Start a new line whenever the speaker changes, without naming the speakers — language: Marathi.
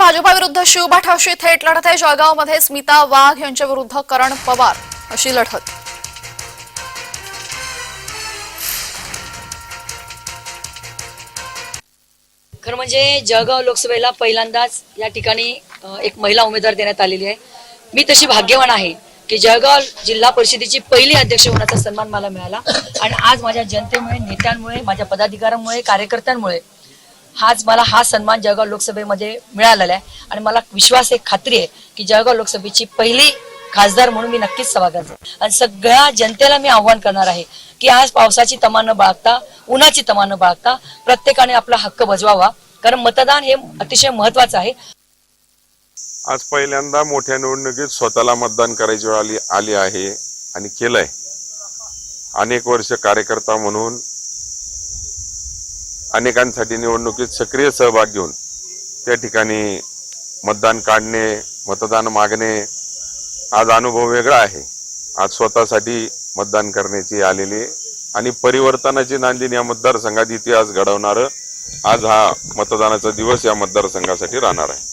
भाजपा विरुद्ध शिवबा ठावशी थेट लढत आहे। जळगावमध्ये स्मिता वाघ यांच्या विरुद्ध करण पवार अशी लढत।
खरं म्हणजे जळगाव लोकसभेला पहिल्यांदाच या ठिकाणी एक महिला उमेदवार देण्यात आलेली आहे। मी तशी भाग्यवान आहे की जळगाव जिल्हा परिषदेची पहिली अध्यक्ष होण्याचा सन्मान मला मिळाला आणि आज माझ्या जनतेमुळे, नेत्यांमुळे, माझ्या पदाधिकाऱ्यांमुळे, कार्यकर्त्यांमुळे आज मला हा सन्मान जळगाव लोकसभेमध्ये मिळालेला आहे आणि मला विश्वास आहे, खात्री आहे की जळगाव लोकसभेची पहिली खासदार म्हणून मी नक्कीच सभागृहात जाईन आणि सगळ्या जनतेला मी आव्हान करणार आहे की आज पावसाची तमा न बाळगता, उन्हाची तमा न बाळगता प्रत्येकाने आपला हक्क बजवावा, कारण मतदान हे अतिशय महत्त्वाचं आहे।
आज पहिल्यांदा मोठ्या निवडणुकीत स्वतःला मतदान करायची वेळ आली आहे आणि केलंय। अनेक वर्ष कार्यकर्ता म्हणून अनेकांसाठी निवडणुकीत सक्रिय सहभाग घेऊन त्या ठिकाणी मतदान काढणे, मतदान मागणे, आज अनुभव वेगळा आहे। आज स्वतःसाठी मतदान करण्याची आलेली आणि परिवर्तनाची नांदीन या मतदारसंघात इतिहास घडवणारं आज हा मतदानाचा दिवस या मतदारसंघासाठी राहणार आहे।